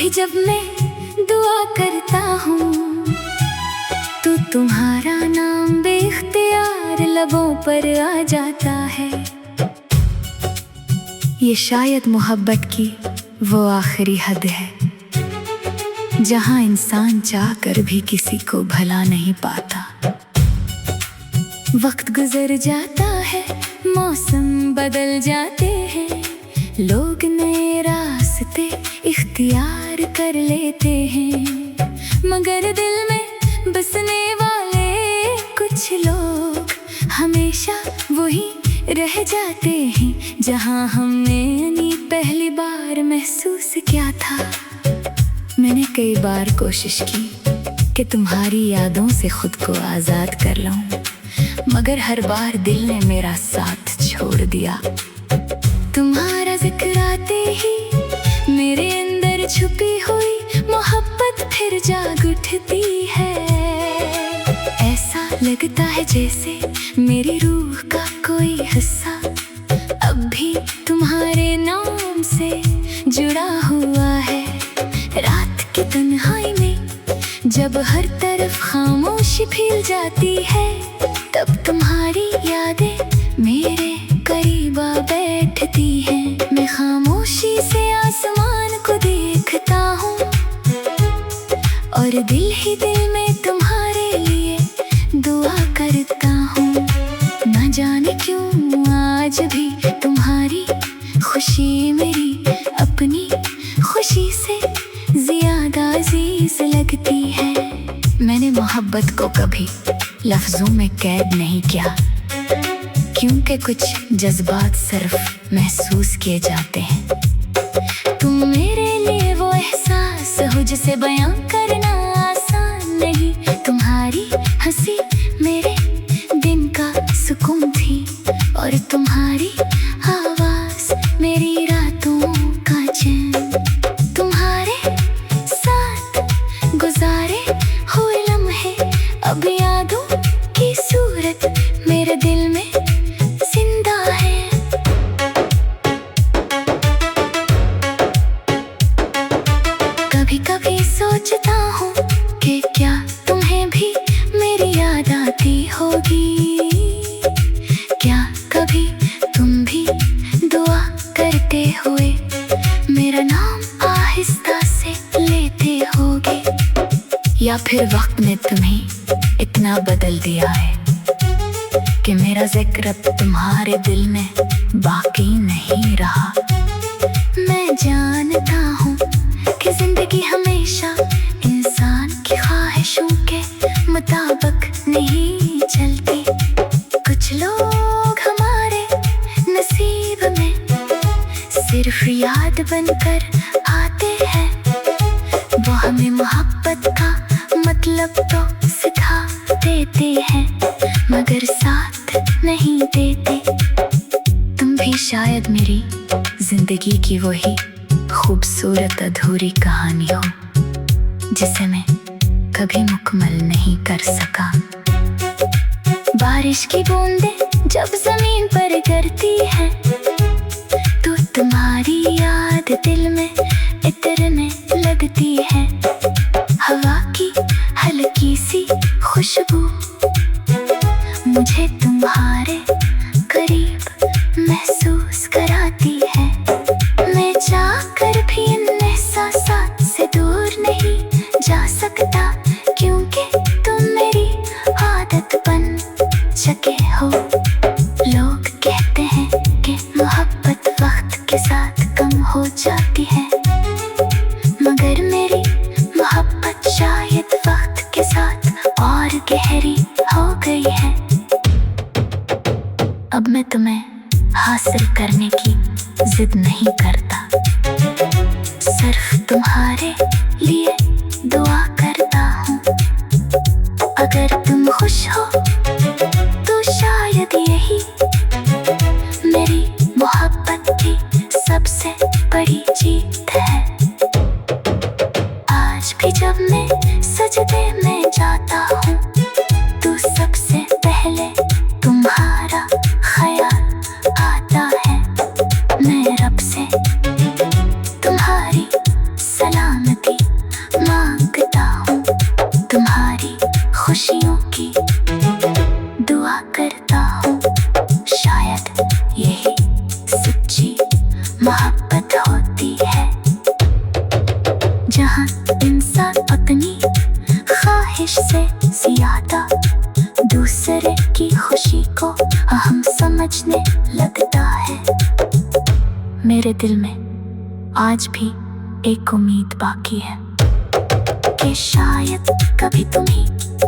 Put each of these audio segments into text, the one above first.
भी जब मैं दुआ करता हूँ तो तुम्हारा नाम बेख्तियार लबों पर आ जाता है। ये शायद मोहब्बत की वो आखिरी हद है जहाँ इंसान चाहकर भी किसी को भला नहीं पाता। वक्त गुजर जाता है, मौसम बदल जाते हैं, लोग नए रास्ते इख्तियार कर लेते हैं, मगर दिल में बसने वाले कुछ लोग हमेशा वही रह जाते हैं जहाँ हमने पहली बार महसूस किया था। मैंने कई बार कोशिश की कि तुम्हारी यादों से खुद को आज़ाद कर लूं, मगर हर बार दिल ने मेरा साथ छोड़ दिया। तुम्हारा जिक्र आते ही मेरे अंदर छुपी हुई मोहब्बत फिर जाग उठती है। ऐसा लगता है जैसे मेरी रूह का कोई हिस्सा अब भी तुम्हारे नाम से जुड़ा हुआ है। रात की तन्हाई में जब हर तरफ खामोशी फैल जाती है, तब तुम्हारी यादें मेरे करीब आ बैठती हैं। मैं खामोशी से आसमान को देखता हूँ और दिल ही दिल में तुम्हारे लिए दुआ करता हूँ। न जाने क्यों आज भी तुम्हारी खुशी मेरी अपनी खुशी से ज्यादा अजीज लगती है। मैंने मोहब्बत को कभी लफ्जों में कैद नहीं किया, क्योंकि कुछ जज्बात सिर्फ महसूस किए जाते हैं। तुम मेरे लिए वो एहसास हो जिसे बयां करना आसान नहीं। तुम्हारी हंसी मेरे दिन का सुकून थी और तुम्हारी आवाज मेरी रातों का चैन। तुम्हारे साथ गुजारे हुए लम्हे अब यादों की सूरत मेरे दिल में जिंदा है। कभी कभी सोचता हूँ कि क्या तुम्हें भी मेरी याद आती होगी, क्या कभी तुम भी दुआ करते हुए मेरा नाम आहिस्ता से लेते होगे, या फिर वक्त ने तुम्हें इतना बदल दिया है कि मेरा जिक्र अब तुम्हारे दिल में बाकी नहीं रहा। मैं जानता हूँ कि जिंदगी हमेशा इंसान की ख्वाहिशों के मुताबिक नहीं चलती। कुछ लोग हमारे नसीब में सिर्फ याद बनकर आते हैं, वो हमें मोहब्बत का मतलब तो सिखा देते हैं, मगर साथ नहीं देते। तुम भी शायद मेरी जिंदगी की वही खूबसूरत अधूरी कहानी हो जिसे मैं कभी मुकम्मल नहीं कर सका। बारिश की बूंदें जब जमीन पर गिरती है तो तुम्हारी याद दिल में इतरने लगती है। हवा की हल्की सी खुशबू मुझे तुम्हारे करीब महसूस कराती है। मैं चाहकर भी इन एहसासात से दूर नहीं जा सकता, क्योंकि तुम मेरी आदत बन चुके हो। लोग कहते हैं कि मोहब्बत वक्त के साथ कम हो जाती है, मगर मेरी मोहब्बत शायद वक्त के साथ और गहरी हो गई है। अब मैं तुम्हें हासिल करने की जिद नहीं करता, सिर्फ तुम्हारे लिए दुआ करता हूँ। अगर तुम खुश हो तो शायद यही मेरी मोहब्बत की सबसे बड़ी जीत है। आज भी जब मैं सजदे में जाता हूँ तो सबसे पहले तुम्हारा ख्याल आता है। मैं रब से तुम्हारी सलामती करता हूँ। शायद यही सच्ची मोहब्बत होती है, जहाँ इंसान अपनी ख्वाहिश से ज्यादा दूसरे की खुशी को अहम समझने लगता है। मेरे दिल में आज भी एक उम्मीद बाकी है कि शायद कभी तुम्हें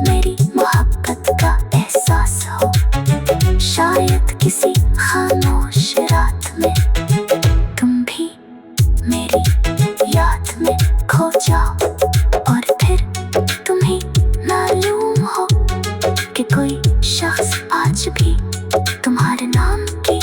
मेरी मोहब्बत का एहसास हो। शायद किसी खामोश रात में तुम भी मेरी याद में खो जाओ, और फिर तुम्हें मालूम हो कि कोई शख्स आज भी तुम्हारे नाम की